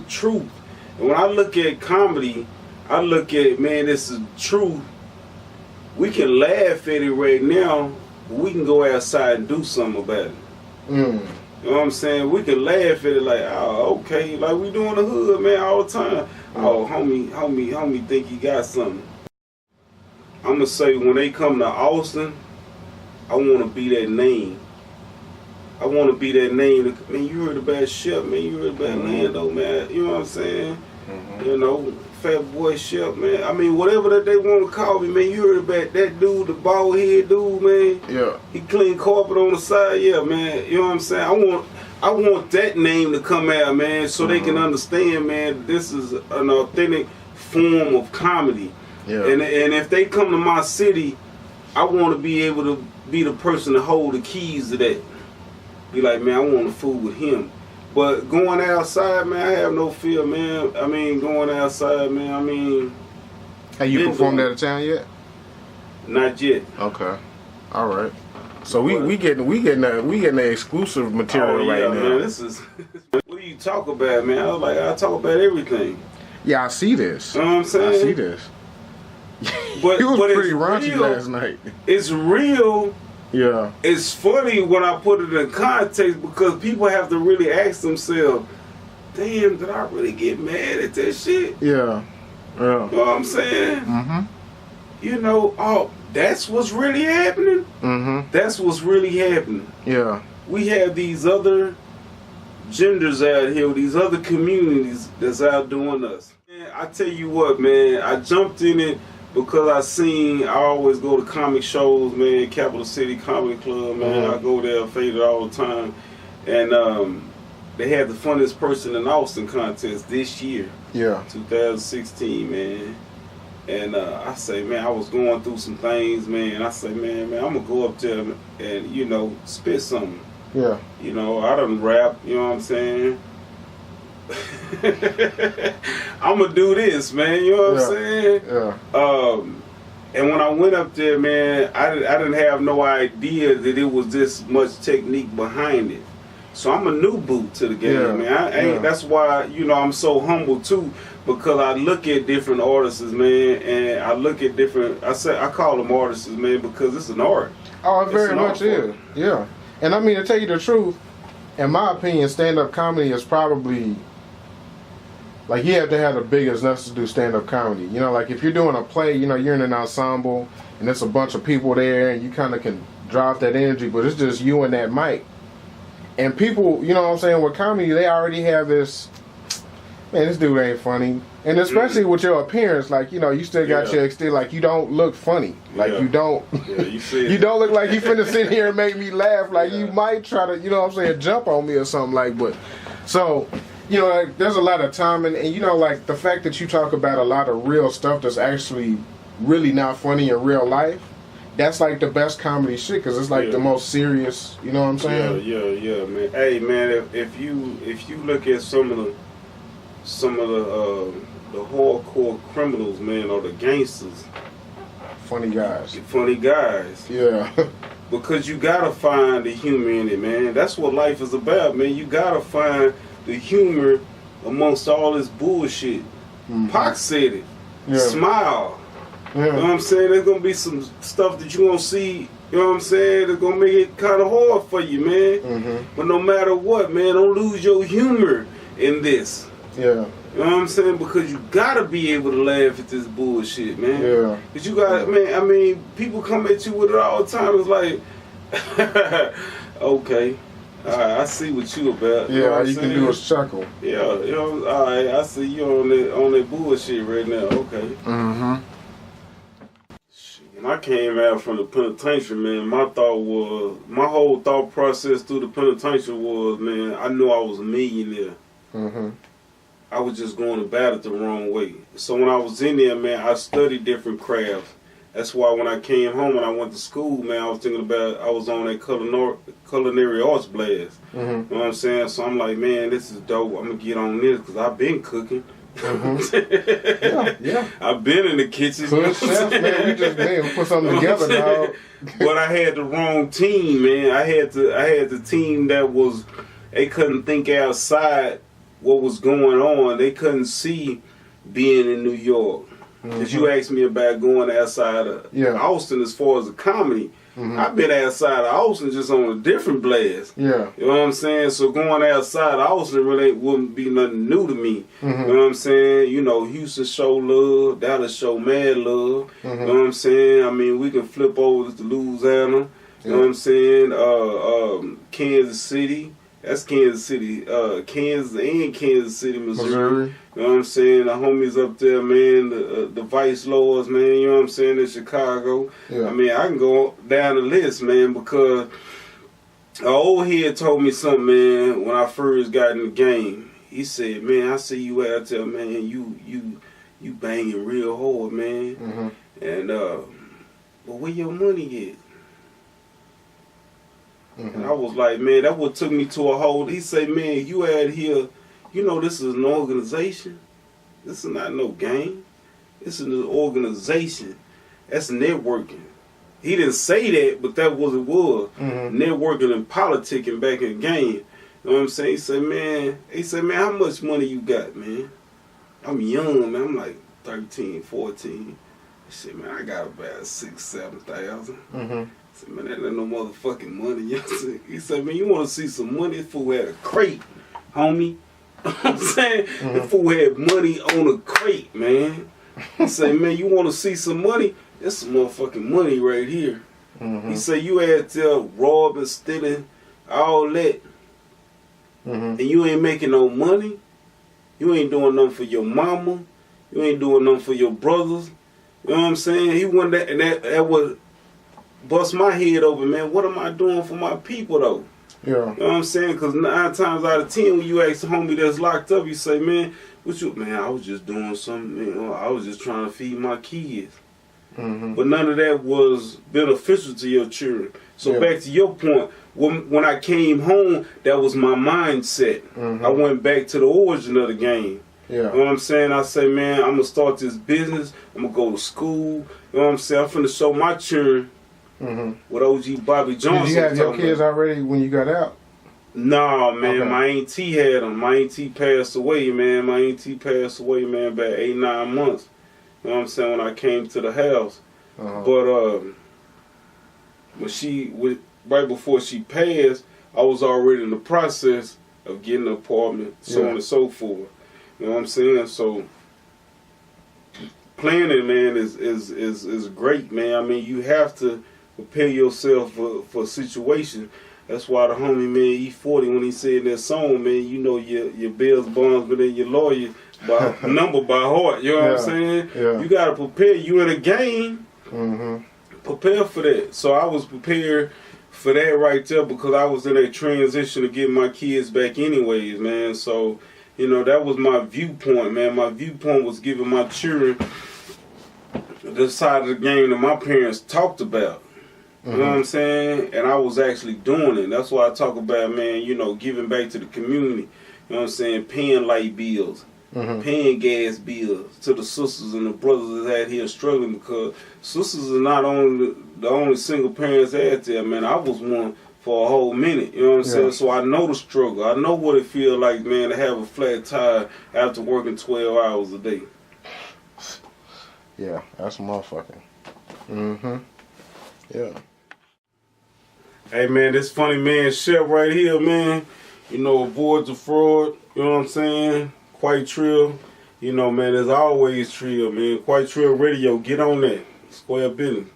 the truth. And when I look at comedy, I look at, man, this is truth. We can laugh at it right now, but we can go outside and do something about it. Mm. You know what I'm saying? We can laugh at it like, oh, okay, like we do in the hood, man, all the time. Oh, homie think he got something. I'm gonna say when they come to Austin, I wanna be that name. I wanna be that name. Man, you heard about Shep, man, you heard about LANDO, man. You know what I'm saying? You know, Fat Boy Shep, man. I mean, whatever that they want to call me, man. You heard about that dude, the bald head dude, man. Yeah. He clean carpet on the side, yeah, man. You know what I'm saying? I want that name to come out, man, so they can understand, man. This is an authentic form of comedy. Yeah. And if they come to my city, I want to be able to be the person to hold the keys to that. Be like, man, I want to fool with him. But going outside, man, I have no fear, man. I mean, going outside, man, I mean... Have you performed out of town yet? Not yet. Okay. All right. So we getting the exclusive material right now. Man, this is... What do you talk about, man? I was like, I talk about everything. Yeah, I see this. You know what I'm saying? I see this. But, he was pretty raunchy last night. It's real. Yeah. It's funny when I put it in context because people have to really ask themselves, damn, did I really get mad at that shit? Yeah. Yeah. You know what I'm saying? Mm-hmm. You know, oh, that's what's really happening? Mm-hmm. That's what's really happening. Yeah. We have these other genders out here, these other communities that's outdoing us. Man, I tell you what, man, I jumped in it because I always go to comic shows, man, Capital City Comedy Club, man. I go there, faded all the time. And they had the funniest person in Austin contest this year. Yeah. 2016, man. And I say, man, I was going through some things, man. I say, man, I'm going to go up there and, you know, spit something. Yeah. You know, I done rap, you know what I'm saying? I'm gonna do this, man. You know what I'm saying? Yeah. And when I went up there, man, I didn't have no idea that it was this much technique behind it. So I'm a new boot to the game, man. That's why, you know, I'm so humble too, because I look at different artists, man, and I look at different. I call them artists, man, because it's an art. Oh, it very much is. Yeah. And I mean, to tell you the truth, in my opinion, stand-up comedy is probably. Like, you have to have the biggest nuts to do stand-up comedy. You know, like, if you're doing a play, you know, you're in an ensemble, and there's a bunch of people there, and you kind of can drop that energy, but it's just you and that mic. And people, you know what I'm saying, with comedy, they already have this, man, this dude ain't funny. And especially with your appearance, like, you know, you still got your exterior, like, you don't look funny. Like, you don't, you don't look like you finna sit here and make me laugh. Like, you might try to, you know what I'm saying, jump on me or something, like, but, so... You know, like, there's a lot of time, and you know, like, the fact that you talk about a lot of real stuff that's actually really not funny in real life, that's, like, the best comedy shit, because it's, like, the most serious, you know what I'm saying? Yeah, man. Hey, man, if you look at some of the hardcore criminals, man, or the gangsters. Funny guys. Funny guys. Yeah. Because you got to find the humor in it, man. That's what life is about, man. You got to find... the humor amongst all this bullshit. Pac said it. Yeah. Smile. Yeah. You know what I'm saying? There's gonna be some stuff that you won't see, you know what I'm saying, that's gonna make it kind of hard for you, man. But no matter what, man, don't lose your humor in this. Yeah. You know what I'm saying? Because you gotta be able to laugh at this bullshit, man. Yeah. Because you got, man, I mean, people come at you with it all the time. It's like, okay. Alright, I see what you about. You know what you can do is chuckle. Yeah, you know, alright, I see you on that bullshit right now. Okay. When I came out from the penitentiary, man, my whole thought process through the penitentiary was, man, I knew I was a millionaire. I was just going about it the wrong way. So when I was in there, man, I studied different crafts. That's why when I came home and I went to school, man, I was thinking about, I was on that culinary arts blast. You know what I'm saying? So I'm like, man, this is dope. I'm going to get on this because I've been cooking. Yeah. I've been in the kitchen. Good chefs, man. We just put something together, dog. But I had the wrong team, man. I had the team that was, they couldn't think outside what was going on. They couldn't see being in New York. Because you asked me about going outside of Austin as far as the comedy. I've been outside of Austin just on a different blast. Yeah. You know what I'm saying? So going outside of Austin really wouldn't be nothing new to me. You know what I'm saying? You know, Houston show love, Dallas show mad love. You know what I'm saying? I mean, we can flip over to Louisiana. You know what I'm saying? Kansas City. That's Kansas City. Kansas and Kansas City, Missouri. You know what I'm saying? The homies up there, man. The Vice Lords, man. You know what I'm saying? In Chicago. Yeah. I mean, I can go down the list, man, because an old head told me something, man, when I first got in the game. He said, man, I see you out there, man. You banging real hard, man. And, but where your money at? And I was like, man, that what took me to a whole. He said, man, you out here, you know, this is an organization. This is not no game. This is an organization. That's networking. He didn't say that, but that was it was. Networking and politicking back in the game. You know what I'm saying? He said, man, how much money you got, man? I'm young, man. I'm like 13, 14. He said, man, I got about 6,000, 7,000. I said, man, that ain't no motherfucking money. He said, man, you want to see some money? This fool had a crate, homie. You know what I'm saying? The fool had money on a crate, man. He said, man, you want to see some money? That's some motherfucking money right here. He said, you out there robbing, stealing, all that, and you ain't making no money. You ain't doing nothing for your mama. You ain't doing nothing for your brothers. You know what I'm saying? He went that, and that would bust my head open, man. What am I doing for my people, though? Yeah. You know what I'm saying? Because 9 times out of 10, when you ask the homie that's locked up, you say, man, man, I was just doing something, you know, I was just trying to feed my kids. But none of that was beneficial to your children. So back to your point, when I came home, that was my mindset. I went back to the origin of the game. You know what I'm saying? I say, man, I'm going to start this business. I'm going to go to school. You know what I'm saying? I'm finna show my children what OG Bobby Johnson. Did you have your kids already when you got out? Nah, man. My auntie had them. My auntie passed away, man. About 8, 9 months. You know what I'm saying? When I came to the house. But right before she passed, I was already in the process of getting an apartment, so on and so forth. You know what I'm saying? So planning, man, is great, man. I mean, you have to prepare yourself for situations. That's why the homie, man, E40, when he said that song, man, you know your bills, bonds, but then your lawyer by number by heart. You know what I'm saying? You gotta prepare. You in a game. Prepare for that. So I was prepared for that right there because I was in a transition to get my kids back anyways, man. So, you know, that was my viewpoint, man. My viewpoint was giving my children the side of the game that my parents talked about. You know what I'm saying? And I was actually doing it. That's why I talk about, man, you know, giving back to the community. You know what I'm saying? Paying light bills. Paying gas bills to the sisters and the brothers that's out here struggling, because sisters are not only the only single parents out there, man. I was one for a whole minute, you know what I'm saying? So I know the struggle. I know what it feels like, man, to have a flat tire after working 12 hours a day. Yeah, that's motherfucking. Yeah. Hey, man, this Funnyman Shep right here, man. You know, avoid the fraud, you know what I'm saying? Quite Trill. You know, man, there's always Trill, man. Quite Trill Radio. Get on that. Square business.